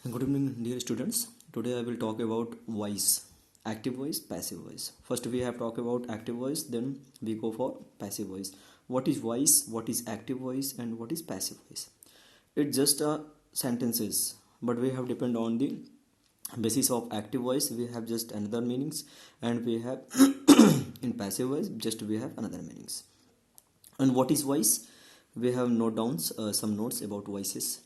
Good evening, dear students. Today I will talk about voice, active voice, passive voice. First we have talked about active voice, then we go for passive voice. What is voice, what is active voice, and what is passive voice? It's just sentences, but we have depend on the basis of active voice. We have just another meanings, and we have in passive voice just we have another meanings. And what is voice? We have note down some notes about voices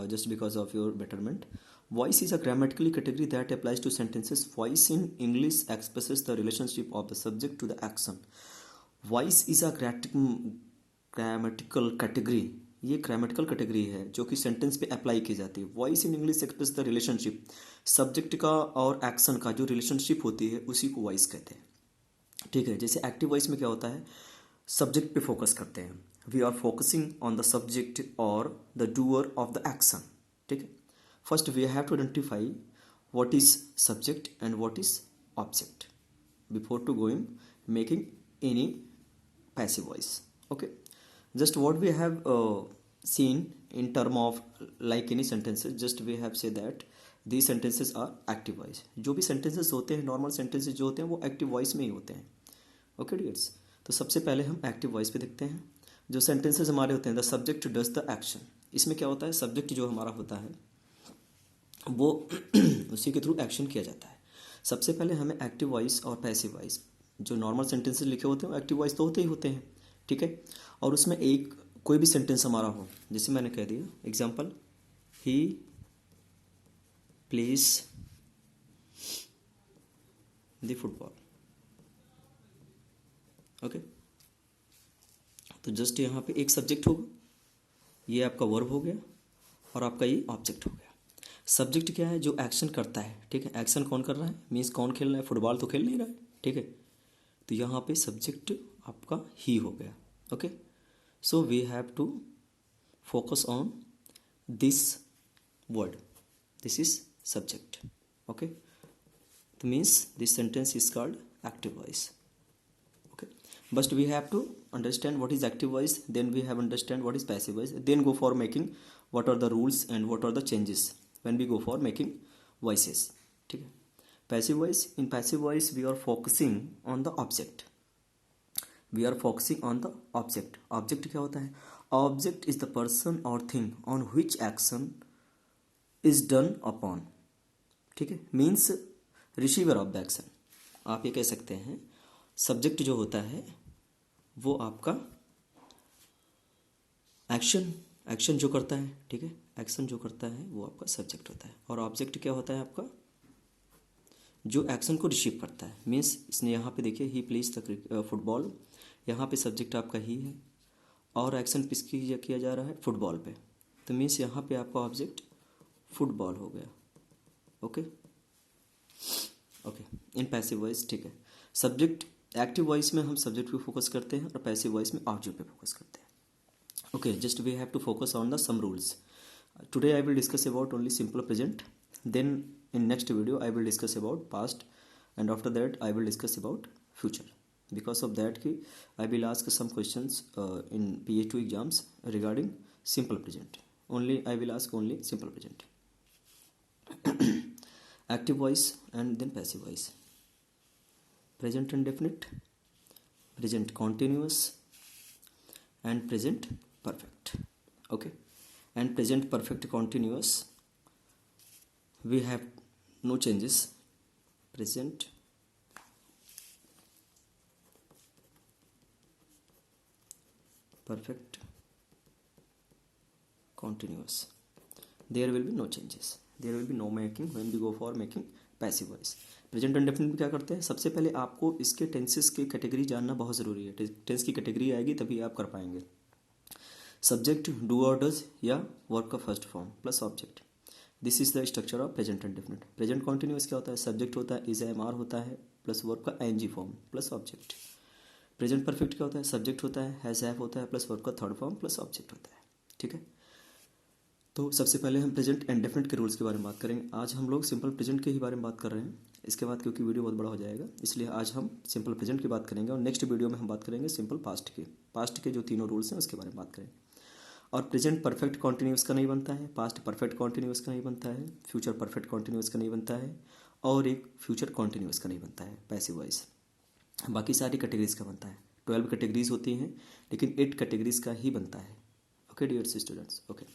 just because of your betterment. Voice is a grammatical category that applies to sentences. Voice in English expresses the relationship of the subject to the action. Voice is a grammatical category. ये grammatical category है जो कि sentence पे apply की जाती है. Voice in English express the relationship. Subject का और एक्शन का जो रिलेशनशिप होती है उसी को वॉइस कहते हैं. ठीक है. जैसे एक्टिव वॉइस में क्या होता है, सब्जेक्ट पे फोकस करते हैं. We are focusing on the subject और the doer of the action. ठीक है. First we have to identify what is subject and what is object before to going making any passive voice. Okay, just what we have seen in term of like any sentences, just we have said that these sentences are active voice. जो भी sentences होते हैं, normal sentences जो होते हैं वो active voice में ही होते हैं. Okay dears, तो सबसे पहले हम active voice पे देखते हैं. जो sentences हमारे होते हैं, the subject does the action. इसमें क्या होता है, subject जो हमारा होता है वो उसी के थ्रू एक्शन किया जाता है. सबसे पहले हमें एक्टिव वॉइस और पैसिव वॉइस, जो नॉर्मल सेंटेंसेस लिखे होते हैं वो एक्टिव वॉइस तो होते ही होते हैं. ठीक है. और उसमें एक कोई भी सेंटेंस हमारा हो, जैसे मैंने कह दिया example, he plays the football. Okay, तो जस्ट यहाँ पे एक सब्जेक्ट होगा, ये आपका वर्ब हो गया और आपका ये ऑब्जेक्ट हो गया. सब्जेक्ट क्या है, जो एक्शन करता है. ठीक है. एक्शन कौन कर रहा है, मीन्स कौन खेल रहा है, फुटबॉल तो खेल नहीं रहा है. ठीक है. तो यहाँ पे सब्जेक्ट आपका ही हो गया. Okay, so we have to focus on this word. This is subject. Okay, तो means this sentence is called active voice. Okay, but we have to understand what is active voice, then we have understand what is passive voice, then go for making what are the rules and what are the changes when we go for making voices. ठीक है. Passive voice, in passive voice we are focusing on the object. We are focusing on the object. Object क्या होता है, object is the person or thing on which action is done upon. ठीक है. means receiver of the action. आप ये कह सकते हैं सब्जेक्ट जो होता है वो आपका एक्शन जो करता है. ठीक है. एक्शन जो करता है वो आपका सब्जेक्ट होता है. और ऑब्जेक्ट क्या होता है आपका, जो एक्शन को रिसीव करता है. मीन्स इसने यहाँ पे देखिए ही प्लेज द फुटबॉल, यहाँ पे सब्जेक्ट आपका ही है और एक्शन किसकी किया जा रहा है, फुटबॉल पे. तो मीन्स यहाँ पे आपका ऑब्जेक्ट फुटबॉल हो गया. Okay okay, in passive voice. ठीक है. सब्जेक्ट एक्टिव वॉइस में हम सब्जेक्ट पे फोकस करते हैं और पैसिव वॉइस में ऑब्जेक्ट पे फोकस करते हैं. Okay, just we have to focus on the some rules. Today I will discuss about only simple present, then in next video I will discuss about past, and after that I will discuss about future. Because of that कि I will ask some questions in PH2 exams regarding simple present. Only I will ask only simple present, active voice and then passive voice. Present indefinite, present continuous, and present perfect. Okay, and present perfect continuous we have no changes. Present perfect continuous, there will be no changes, there will be no making when we go for making passive voice. Present indefinite में क्या करते हैं, सबसे पहले आपको इसके tenses की category जानना बहुत ज़रूरी है. टेंस की कैटेगरी आएगी तभी आप कर पाएंगे. सब्जेक्ट डू और डज या वर्ब का first form plus object, this is the structure of present indefinite. Present continuous क्या होता है, सब्जेक्ट होता है इज एम आर होता है प्लस वर्ब का ING form plus object. Present perfect क्या होता है, सब्जेक्ट होता है हैज़ हैव होता है प्लस वर्ब का थर्ड फॉर्म प्लस ऑब्जेक्ट होता है. ठीक है. तो सबसे पहले हम प्रेजेंट इंडेफिनिट के रूल्स के बारे में बात करेंगे. आज हम लोग सिंपल प्रेजेंट के ही बारे में बात कर रहे हैं. इसके बाद क्योंकि वीडियो बहुत बड़ा हो जाएगा इसलिए आज हम सिंपल प्रेजेंट की बात करेंगे और नेक्स्ट वीडियो में हम बात करेंगे सिंपल पास्ट के जो तीनों रूल्स हैं उसके बारे में बात करेंगे. और प्रेजेंट परफेक्ट कॉन्टिन्यूस का नहीं बनता है, पास्ट परफेक्ट कॉन्टिन्यूस का नहीं बनता है, फ्यूचर परफेक्ट कॉन्टिन्यूस का नहीं बनता है, और एक फ्यूचर कॉन्टिन्यूस का नहीं बनता है पैसिव वॉइस। बाकी सारी कैटेगरीज का बनता है। 12 कैटेगरीज होती हैं लेकिन 8 कैटेगरीज का ही बनता है। Okay dear students, okay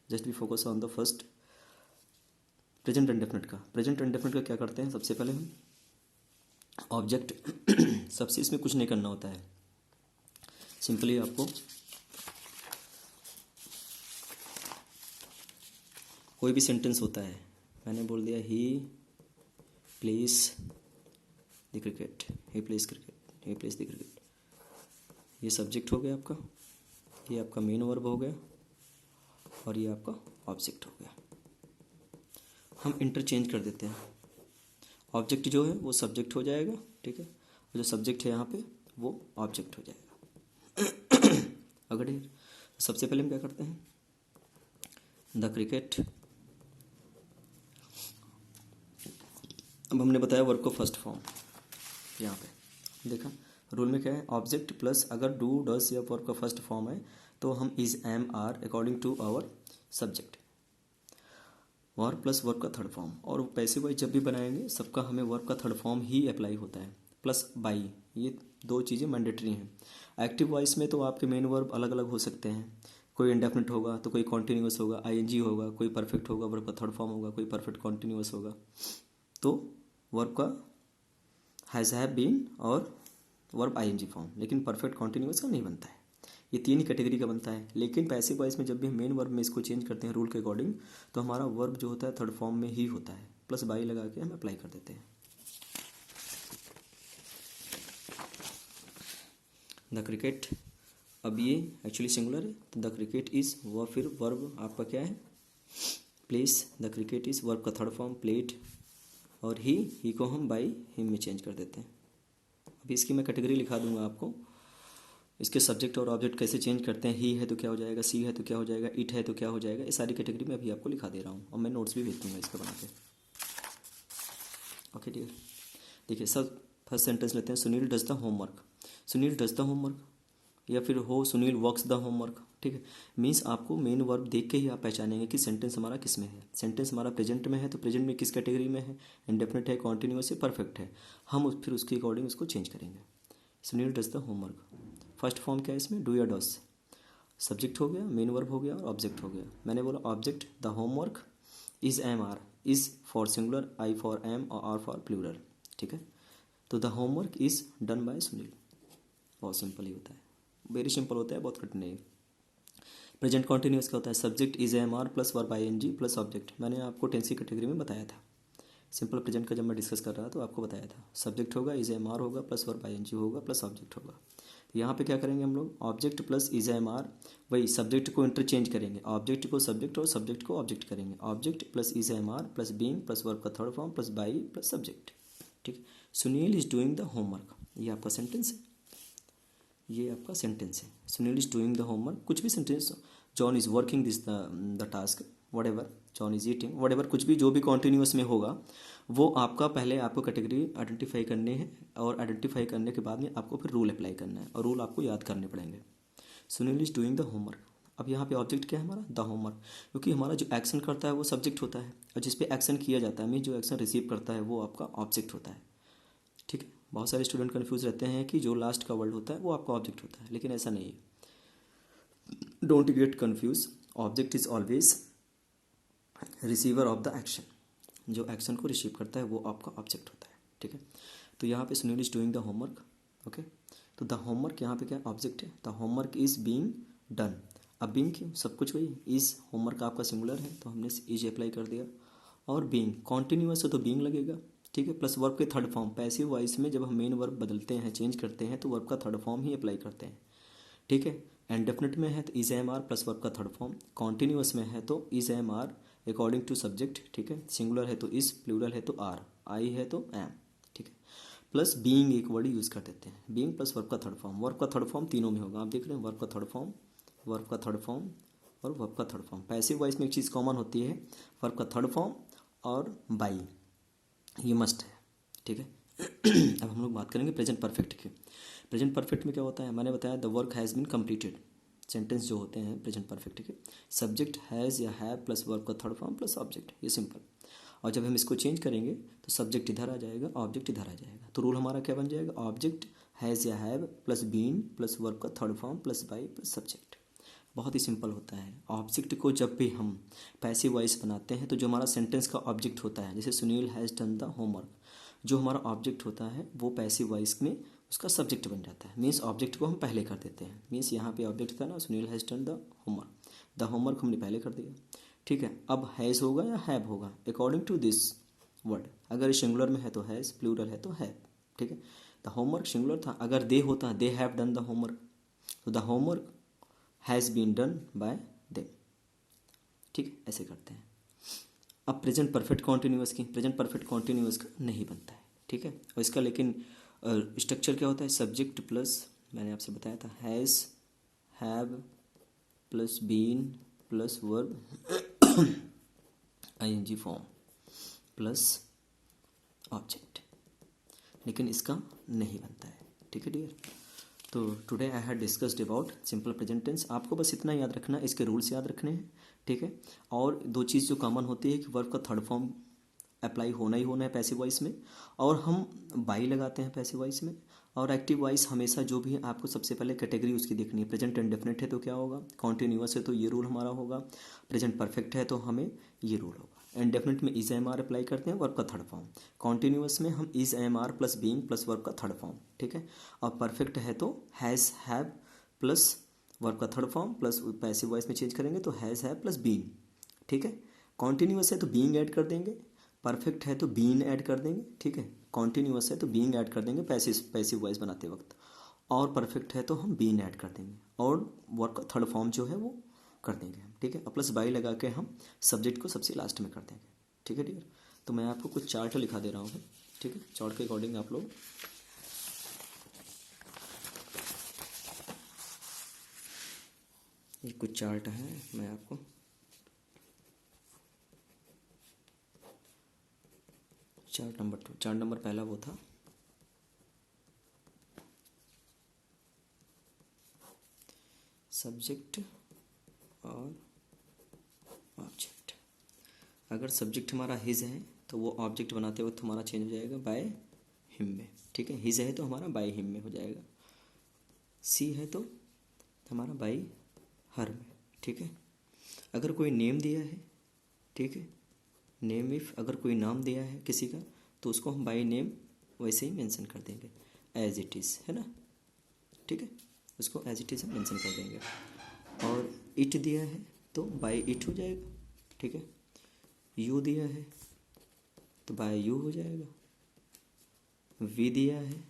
just we focus on the first present indefinite का। प्रेजेंट इंडेफिनिट का क्या करते हैं, सबसे पहले हम ऑब्जेक्ट सबसे इसमें कुछ नहीं करना होता है, सिंपली आपको कोई भी सेंटेंस होता है, मैंने बोल दिया he plays the cricket, he plays cricket, he plays the cricket, ये सब्जेक्ट हो गया आपका, ये आपका मेन वर्ब हो गया, और ये आपका ऑब्जेक्ट हो गया। हम इंटरचेंज कर देते हैं, ऑब्जेक्ट जो है वो सब्जेक्ट हो जाएगा, ठीक है, और जो सब्जेक्ट है यहाँ पे वो ऑब्जेक्ट हो जाएगा। अगर सबसे पहले हम क्या करते हैं, द क्रिकेट, अब हमने बताया वर्ब को फर्स्ट फॉर्म, यहाँ पे देखा रूल में क्या है, ऑब्जेक्ट प्लस अगर डू डस या वर्ब का फर्स्ट फॉर्म है तो हम is am are according to our subject, verb plus verb का थर्ड फॉर्म। और पैसिव वॉइस जब भी बनाएंगे सबका हमें वर्ब का थर्ड फॉर्म ही अप्लाई होता है, प्लस बाई, ये दो चीज़ें मैंडेटरी हैं। एक्टिव वॉइस में तो आपके मेन वर्ब अलग अलग हो सकते हैं, कोई इंडेफिनिट होगा तो कोई कॉन्टिन्यूस होगा, आईएनजी होगा, कोई परफेक्ट होगा वर्ब का थर्ड फॉर्म होगा, कोई परफेक्ट कॉन्टिन्यूस होगा। तो वर्ब का हैज़ हैव बीन और वर्ब आईएनजी फॉर्म, लेकिन परफेक्ट कॉन्टिन्यूस का नहीं बनता है। ये तीन ही कैटेगरी का बनता है। लेकिन पैसिव वॉइस में जब भी हम मेन वर्ब में इसको चेंज करते हैं रूल के अकॉर्डिंग, तो हमारा वर्ब जो होता है थर्ड फॉर्म में ही होता है, प्लस बाई लगा के हम अप्लाई कर देते हैं। द क्रिकेट, अब ये एक्चुअली सिंगुलर है तो द क्रिकेट इज़ वह, फिर वर्ब आपका क्या है place, the cricket is verb का थर्ड फॉर्म प्लेड, और ही को हम बाई हिम में चेंज कर देते हैं। अभी इसकी मैं कैटेगरी लिखा दूंगा आपको, इसके सब्जेक्ट और ऑब्जेक्ट कैसे चेंज करते हैं, ही है तो क्या हो जाएगा, सी है तो क्या हो जाएगा, इट है तो क्या हो जाएगा, ये सारी कैटेगरी में अभी आपको लिखा दे रहा हूँ, और मैं नोट्स भी भेज दूँगा इसका बना के। ओके डियर, देखिए सब फर्स्ट सेंटेंस लेते हैं, Sunil does the homework, Sunil does the homework, या फिर हो सुनील वर्क्स द होमवर्क, ठीक है। मीन्स आपको मेन वर्ब देख के ही आप पहचानेंगे कि सेंटेंस हमारा किस में है। सेंटेंस हमारा प्रेजेंट में है तो प्रेजेंट में किस कैटेगरी में है, इंडेफिनिट है, कॉन्टिन्यूअस है, परफेक्ट है, हम फिर उसके अकॉर्डिंग उसको चेंज करेंगे। Sunil does the homework, first form क्या है इसमें, डू या डस, सब्जेक्ट हो गया, मेन वर्ब हो गया और ऑब्जेक्ट हो गया। मैंने बोला object the homework is am are, is for singular, I for am और आर फॉर प्लूरल, ठीक है। तो the homework is done by Sunil, बहुत सिंपल ही होता है, वेरी सिंपल होता है, बहुत कठिन नहीं। प्रेजेंट कॉन्टिन्यूस का होता है, subject is am are plus verb I N G plus object, मैंने आपको टेंस की कैटेगरी में बताया था, सिंपल प्रेजेंट का जब मैं डिस्कस कर रहा था तो आपको बताया था, सब्जेक्ट होगा इज एम आर होगा plus verb I N G होगा प्लस ऑब्जेक्ट होगा। तो यहाँ पे क्या करेंगे हम लोग, object plus is am are, वही सब्जेक्ट को इंटरचेंज करेंगे, ऑब्जेक्ट को सब्जेक्ट और सब्जेक्ट को ऑब्जेक्ट करेंगे, object plus is am are plus being plus verb का third form plus by plus subject, ठीक है। Sunil is doing the homework, ये आपका सेंटेंस है, ये आपका सेंटेंस है, Sunil is doing the homework, कुछ भी sentence, John is working this the task, whatever, John is eating, what ever, कुछ भी जो भी कॉन्टिन्यूस में होगा वो आपका पहले आपको कैटेगरी आइडेंटिफाई करनी है, और आइडेंटिफाई करने के बाद में आपको फिर रूल अप्लाई करना है, और रूल आपको याद करने पड़ेंगे। Sunil is doing the homework, अब यहाँ पे ऑब्जेक्ट क्या है हमारा, द होमवर्क, क्योंकि हमारा जो एक्शन करता है वो सब्जेक्ट होता है, और जिस पे एक्शन किया जाता है मीन जो एक्शन रिसीव करता है वो आपका ऑब्जेक्ट होता है, ठीक है। बहुत सारे स्टूडेंट कन्फ्यूज रहते हैं कि जो लास्ट का वर्ड होता है वो आपका ऑब्जेक्ट होता है, लेकिन ऐसा नहीं है, don't get confuse, object is always receiver of the action, जो एक्शन को रिसीव करता है वो आपका ऑब्जेक्ट होता है, ठीक है। तो यहाँ पे Sunil is doing the homework, okay, तो द होमवर्क यहाँ पे क्या ऑब्जेक्ट है, the homework is being done, अब बीइंग क्यों, सब कुछ वही, इज होमवर्क आपका सिंगुलर है तो हमने इज अप्लाई कर दिया, और बीइंग कॉन्टिन्यूअस है तो बीइंग लगेगा, ठीक है, प्लस वर्ब के थर्ड फॉर्म, पैसिव वॉइस में जब हम मेन वर्ब बदलते हैं चेंज करते हैं तो वर्ब का थर्ड फॉर्म ही अप्लाई करते हैं, ठीक है। इंडेफिनिट में है तो is am are plus verb का थर्ड फॉर्म, कॉन्टिन्यूअस में है तो is am are according to subject, ठीक है, सिंगुलर है तो इज, प्लूरल है तो आर, आई है तो एम, ठीक है, प्लस बीइंग एक वर्ड यूज़ कर देते हैं, बीइंग प्लस वर्ब का थर्ड फॉर्म, वर्ब का थर्ड फॉर्म तीनों में होगा, आप देख रहे हैं वर्ब का थर्ड फॉर्म, वर्ब का थर्ड फॉर्म और वर्ब का थर्ड फॉर्म। पैसिव वॉइस में एक चीज़ कॉमन होती है, वर्ब का थर्ड फॉर्म और बाई, ये मस्ट है, ठीक है। अब हम लोग बात करेंगे प्रेजेंट परफेक्ट की। प्रेजेंट परफेक्ट में क्या होता है, मैंने बताया the work has been completed, sentence जो होते हैं प्रेजेंट परफेक्ट के, सब्जेक्ट हैज़ या हैव प्लस वर्ब का थर्ड फॉर्म प्लस ऑब्जेक्ट, ये सिंपल। और जब हम इसको चेंज करेंगे तो सब्जेक्ट इधर आ जाएगा, ऑब्जेक्ट इधर आ जाएगा। तो रूल हमारा क्या बन जाएगा, ऑब्जेक्ट हैज़ या have plus been plus verb का third form plus by plus subject. बहुत ही सिंपल होता है। ऑब्जेक्ट को जब भी हम पैसिव वॉइस बनाते हैं तो जो हमारा सेंटेंस का ऑब्जेक्ट होता है, जैसे Sunil has done the homework, जो हमारा ऑब्जेक्ट होता है वो पैसिव वॉइस में उसका सब्जेक्ट बन जाता है। मीन्स ऑब्जेक्ट को हम पहले कर देते हैं। मीन्स यहाँ पे ऑब्जेक्ट था ना, Sunil has done the homework, the homework हमने पहले कर दिया, ठीक है। अब हैज़ होगा या हैव होगा अकॉर्डिंग टू दिस वर्ड। अगर सिंगुलर में है तो हैज़, प्लूरल है तो हैव, ठीक है। द होमवर्क सिंगुलर था, अगर दे होता they have done the homework, तो the homework has been done by them, ठीक है। ऐसे करते हैं। अब प्रेजेंट परफेक्ट कॉन्टिन्यूअस की, प्रेजेंट परफेक्ट कॉन्टिन्यूअस का नहीं बनता है, ठीक है। और इसका लेकिन स्ट्रक्चर क्या होता है, सब्जेक्ट प्लस, मैंने आपसे बताया था, has have plus been plus verb I N G form plus object, लेकिन इसका नहीं बनता है, ठीक है डियर। तो today I had discussed about simple present tense. आपको बस इतना याद रखना, इसके रूल्स याद रखने हैं, ठीक है। और दो चीज़ जो कॉमन होती है कि वर्ब का थर्ड फॉर्म अप्लाई होना ही होना है पैसिव वॉइस में, और हम बाई लगाते हैं पैसिव वॉइस में। और एक्टिव वॉइस हमेशा जो भी आपको सबसे पहले कैटेगरी उसकी देखनी है। प्रेजेंट इंडेफिनिट है तो क्या होगा, कॉन्टिन्यूअस है तो ये रूल हमारा होगा, प्रेजेंट परफेक्ट है तो हमें ये रूल होगा। इंडेफिनिट में इज एम आर अप्लाई करते हैं, वर्ब का थर्ड फॉर्म। कॉन्टिन्यूअस में हम is am are plus being plus verb का थर्ड फॉर्म, ठीक है। और परफेक्ट है तो हैज़ हैव प्लस वर्ब का third form plus passive voice में चेंज करेंगे तो हैज़ हैव प्लस बीइंग, ठीक है। कॉन्टिन्यूअस है तो बीइंग ऐड कर देंगे, परफेक्ट है तो बीन ऐड कर देंगे, ठीक है। कॉन्टिन्यूअस है तो बीइंग ऐड कर देंगे पैसिव वॉइस बनाते वक्त, और परफेक्ट है तो हम बीन ऐड कर देंगे, और वर्ब का थर्ड फॉर्म जो है वो कर देंगे हम, ठीक है। और प्लस बाई लगा के हम सब्जेक्ट को सबसे लास्ट में कर देंगे, ठीक है डियर। तो मैं आपको कुछ चार्ट लिखा दे रहा हूँ, ठीक है। चार्ट के अकॉर्डिंग आप लोग ये कुछ चार्ट है, मैं आपको चार्ट नंबर पहला वो था सब्जेक्ट और ऑब्जेक्ट। अगर सब्जेक्ट हमारा हिज है तो वो ऑब्जेक्ट बनाते वक्त हमारा चेंज हो जाएगा बाय हिम में, ठीक है। हिज है तो हमारा बाय हिम में हो जाएगा। सी है तो हमारा बाय हर में, ठीक है। अगर कोई नेम दिया है, ठीक है, नेम इफ़ अगर कोई नाम दिया है किसी का तो उसको हम बाय नेम वैसे ही मेंशन कर देंगे, एज इट इज़, है ना, ठीक है। उसको एज इट इज़ हम मेंशन कर देंगे। और इट दिया है तो बाय इट हो जाएगा, ठीक है। यू दिया है तो बाय यू हो जाएगा। वी दिया है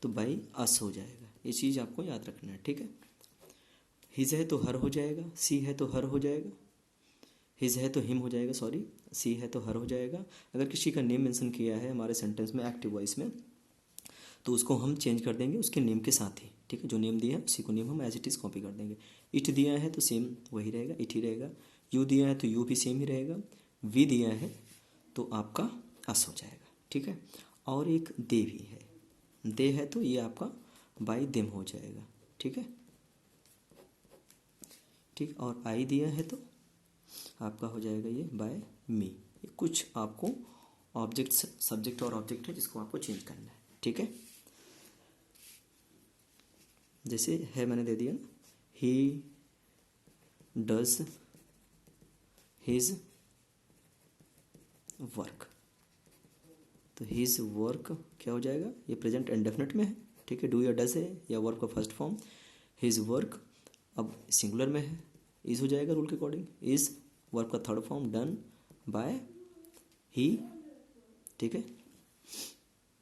तो बाय अस हो जाएगा। ये चीज़ आपको याद रखना है, ठीक है। हिज है तो हर हो जाएगा, सी है तो हर हो जाएगा, हिज है तो हिम हो जाएगा, सॉरी, सी है तो हर हो जाएगा। अगर किसी का नेम मेंशन किया है हमारे सेंटेंस में एक्टिव वॉइस में तो उसको हम चेंज कर देंगे उसके नेम के साथ ही, ठीक है। जो नेम दिया है उसी को नेम हम एज इट इज़ कॉपी कर देंगे। इट दिया है तो सेम वही रहेगा, इट ही रहेगा। यू दिया है तो यू भी सेम ही रहेगा। वी दिया है तो आपका अस हो जाएगा, ठीक है। और एक दे भी है, दे है तो ये आपका बाय देम हो जाएगा, ठीक है, ठीक। और आई दिया है तो आपका हो जाएगा ये बाय मी। ये कुछ आपको ऑब्जेक्ट, सब्जेक्ट और ऑब्जेक्ट है जिसको आपको चेंज करना है, ठीक है। जैसे है मैंने दे दिया ना, ही डज हिज वर्क, तो हिज वर्क क्या हो जाएगा, ये प्रेजेंट इंडेफिनिट में है, ठीक है। डू या डज है या वर्क का फर्स्ट फॉर्म, हिज वर्क अब सिंगुलर में है, इज हो जाएगा रूल के अकॉर्डिंग। इज वर्क का थर्ड फॉर्म डन बाय ही, ठीक है।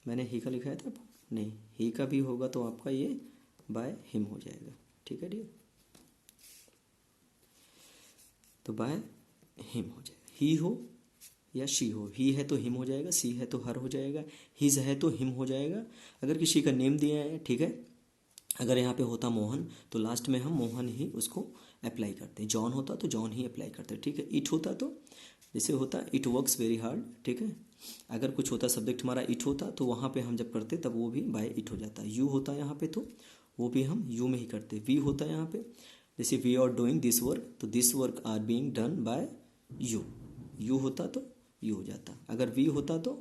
मैंने ही का लिखा है था नहीं, ही का भी होगा तो आपका ये बाय हिम हो जाएगा, ठीक है डियर। तो बाय हिम हो जाएगा। ही हो या शी हो, ही है तो हिम हो जाएगा, सी है तो हर हो जाएगा, हिज है तो हिम हो जाएगा। अगर किसी का नेम दिया है, ठीक है, अगर यहाँ पे होता मोहन तो लास्ट में हम मोहन ही उसको अप्लाई करते हैं। जॉन होता तो जॉन ही अप्लाई करते हैं, ठीक है। इट होता तो जैसे होता इट वर्क्स वेरी हार्ड, ठीक है। अगर कुछ होता सब्जेक्ट हमारा इट होता तो वहाँ पे हम जब करते तब वो भी बाय इट हो जाता। यू होता यहाँ पे तो वो भी हम यू में ही करते हैं। वी होता है यहाँ पे, जैसे we are doing this work, तो this work are being done by you. You होता तो यू हो जाता, अगर वी होता तो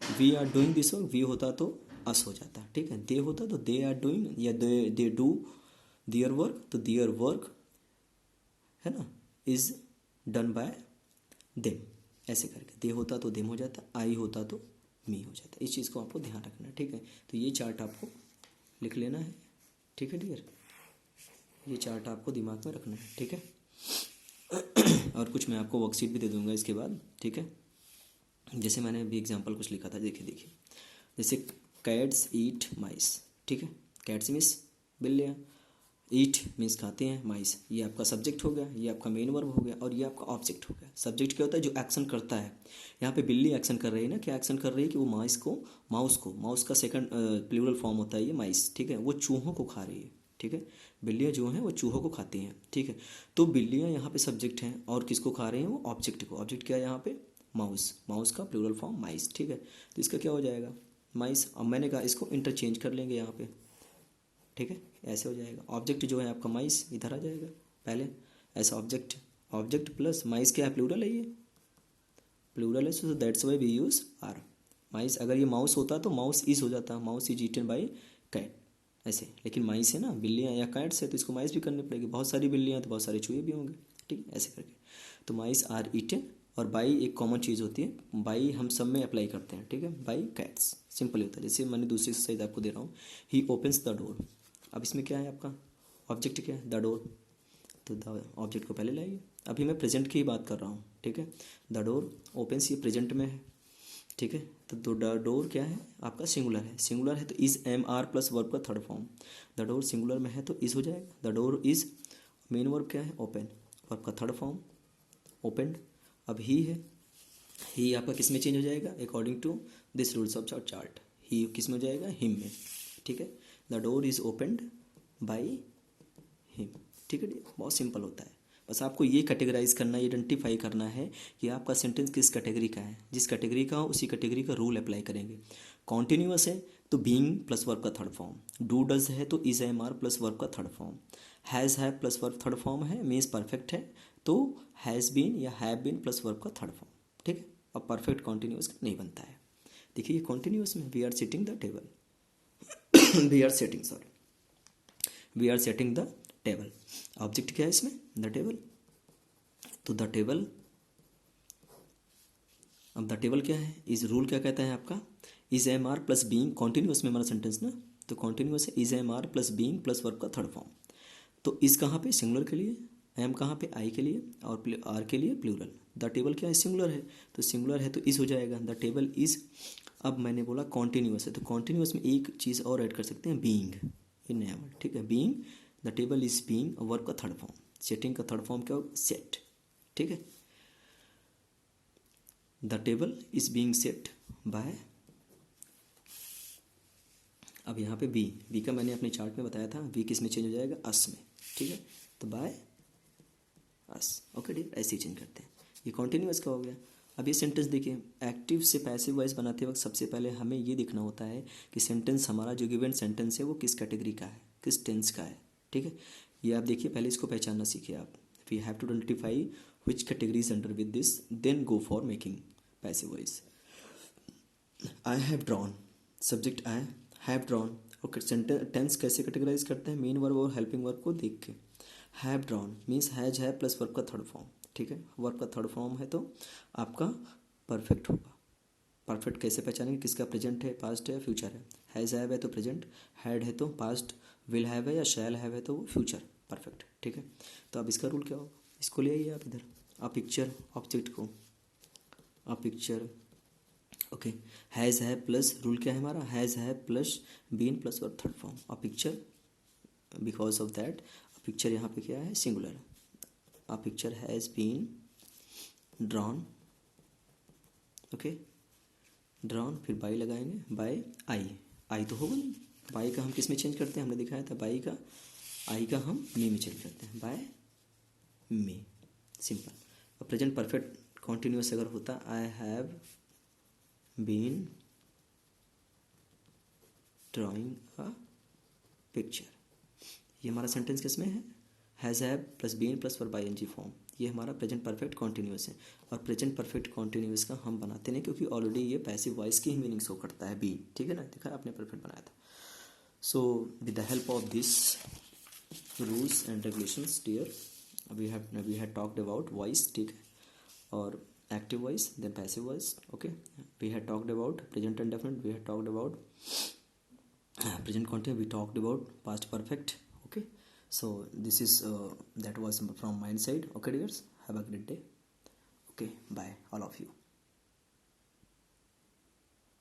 we are doing this work, we होता तो अस हो जाता, ठीक है। दे होता तो दे आर डूइंग, या दे डू दियर वर्क, तो दियर वर्क है ना इज डन बाय देम, ऐसे करके। दे होता तो देम हो जाता, आई होता तो मी हो जाता। इस चीज़ को आपको ध्यान रखना है, ठीक है। तो ये चार्ट आपको लिख लेना है, ठीक है डियर, ये चार्ट आपको दिमाग में रखना है, ठीक है। और कुछ मैं आपको वर्कशीट भी दे दूंगा इसके बाद, ठीक है। जैसे मैंने अभी एग्जांपल कुछ लिखा था, देखिए देखिए, जैसे कैट्स ईट माइस, ठीक है। कैट्स मीन्स बिल्लियाँ, ईट मीन्स खाते हैं, माइस ये आपका सब्जेक्ट हो गया, ये आपका मेन वर्ब हो गया, और ये आपका ऑब्जेक्ट हो गया। सब्जेक्ट क्या होता है, जो एक्शन करता है। यहाँ पे बिल्ली एक्शन कर रही है ना, क्या एक्शन कर रही है कि वो माउस का सेकंड प्लूरल फॉर्म होता है ये माइस, ठीक है। वो चूहों को खा रही है, ठीक है। बिल्लियाँ जो हैं वो चूहों को खाती हैं, ठीक है। तो बिल्लियाँ यहाँ पे सब्जेक्ट हैं, और किसको खा रही हैं, वो ऑब्जेक्ट को। ऑब्जेक्ट क्या है यहाँ पे, माउस का प्लूरल फॉर्म माइस, ठीक है। तो इसका क्या हो जाएगा, माइस। अब मैंने कहा इसको इंटरचेंज कर लेंगे यहाँ पे, ठीक है, ऐसे हो जाएगा। ऑब्जेक्ट जो है आपका माइस इधर आ जाएगा पहले, ऐसा ऑब्जेक्ट प्लस माइस, क्या है, प्लूरल है, ये प्लूरल है, so that's why we use are. Mice, अगर ये माउस होता तो माउस इज हो जाता, mouse is eaten by cat, ऐसे। लेकिन माइस है ना, बिल्लियाँ या कैट्स है, तो इसको माइस भी करनी पड़ेगी। बहुत सारी बिल्लियाँ तो बहुत सारे चूहे भी होंगे, ठीक है, ऐसे करके। तो माइस आर ईटन, और बाई एक कॉमन चीज़ होती है, बाई हम सब में अप्लाई करते हैं, ठीक है। बाई कैट्स सिंपल होता है। जैसे मैंने दूसरी एक्सरसाइज आपको दे रहा हूँ, ही ओपन्स द डोर। अब इसमें क्या है आपका ऑब्जेक्ट, क्या है, द डोर, तो द ऑब्जेक्ट को पहले लाइए। अभी मैं प्रेजेंट की ही बात कर रहा हूँ, ठीक है। द डोर ओपन्स, ये प्रेजेंट में है, ठीक है। तो द डोर क्या है आपका, सिंगुलर है तो is am are plus verb का third form. The door singular में है तो इज हो जाएगा। The door is, main verb क्या है, ओपन, वर्ब का थर्ड फॉर्म ओपनड। अब ही आपका किस में चेंज हो जाएगा, according to this rules of chart. He किस में हो जाएगा, हिम में, ठीक है। The door is opened by him, ठीक है। बहुत सिंपल होता है, बस आपको ये कैटेगराइज करना है, आइडेंटिफाई करना है कि आपका सेंटेंस किस कैटेगरी का है। जिस कैटेगरी का हो उसी कैटेगरी का रूल अप्लाई करेंगे। कॉन्टिन्यूअस है तो बीइंग प्लस वर्ब का थर्ड फॉर्म, डू डज है तो is am are plus verb का third form, has have plus verb third form है, मीन्स परफेक्ट है तो हैज़ बीन या हैव बीन प्लस वर्ब का थर्ड फॉर्म, ठीक है। अब परफेक्ट कॉन्टिन्यूअस नहीं बनता है। देखिए कॉन्टिन्यूअस में we are sitting the table we are setting the table. Object क्या है इसमें, द टेबल, तो द टेबल। अब द टेबल क्या है, इस रूल क्या कहता है आपका, is am are plus being, continuous में हमारा सेंटेंस ना, तो कॉन्टिन्यूअस है is am are plus being plus verb का थर्ड फॉर्म। तो इस कहाँ पे, सिंगुलर के लिए, एम कहाँ पे, आई के लिए, और आर के लिए प्लूरल। द टेबल क्या है, सिंगुलर है, तो सिंगुलर है तो इज हो जाएगा, द टेबल इज। अब मैंने बोला कॉन्टिन्यूअस है, तो कॉन्टिन्यूअस में एक चीज़ और ऐड कर सकते हैं, बीइंग, ये नया वर्ड, ठीक है। Being, the table is being, verb का थर्ड फॉर्म। सेटिंग का थर्ड फॉर्म क्या होगा, सेट, ठीक है। The table is being set by, अब यहाँ पे बी का मैंने अपने चार्ट में बताया था, बी किस में चेंज हो जाएगा, अस में, ठीक है। तो बाय अस, ओके डियर, ऐसे ही चेंज करते हैं। ये कॉन्टिन्यूअस का हो गया। अब ये सेंटेंस देखिए, एक्टिव से पैसिव वॉइस बनाते वक्त सबसे पहले हमें ये देखना होता है कि सेंटेंस हमारा जो गिवन सेंटेंस है वो किस कैटेगरी का है, किस टेंस का है, ठीक है। ये आप देखिए, पहले इसको पहचानना सीखिए आप। We have to identify which category is under with this, then go for making passive voice. I have drawn, subject I have drawn, और टेंस कैसे कैटेगराइज करते हैं, मेन वर्ब और हेल्पिंग वर्ब को देख के। हैव ड्रॉन मीन्स हैज है plus verb का थर्ड फॉर्म, ठीक है। वर्ब का थर्ड फॉर्म है तो आपका परफेक्ट होगा। परफेक्ट कैसे पहचानेंगे, किसका प्रेजेंट है, पास्ट है, फ्यूचर है। हैज़ हैव है तो प्रेजेंट, हैड है तो पास्ट, विल हैव है या शैल हैव है तो फ्यूचर, परफेक्ट, ठीक है। तो अब इसका रूल क्या होगा, इसको ले आइए आप इधर, आप पिक्चर ऑब्जेक्ट को, आप picture, okay. Has have plus rule क्या है हमारा, has have plus been plus verb third form, और picture, because of that picture यहाँ पे क्या है, singular. A picture has been drawn, okay, drawn, फिर बाई लगाएंगे, बाय आई तो होगा नहीं, बाई का हम किस में चेंज करते हैं, हमने दिखाया था बाई का, आई का हम मी में चेंज करते हैं, बाय मी, सिंपल। और प्रेजेंट परफेक्ट कॉन्टिन्यूस अगर होता, I have been drawing a picture, ये हमारा सेंटेंस किस में है, has have plus been plus verb I N G form. ये हमारा प्रेजेंट परफेक्ट कॉन्टिन्यूस है, और प्रेजेंट परफेक्ट कॉन्टिन्यूस का हम बनाते नहीं क्योंकि ऑलरेडी ये पैसिव वॉइस की ही मीनिंग शो करता है, बी, ठीक है ना, देखा आपने परफेक्ट बनाया था। So with the help of this rules and regulations dear, we had talked about voice, ठीक है, और active voice, then passive voice, okay, we had talked about present indefinite, we had talked about present continuous, we talked about past perfect, okay. So this is that was from my side, okay dears, have a great day, okay, bye all of you.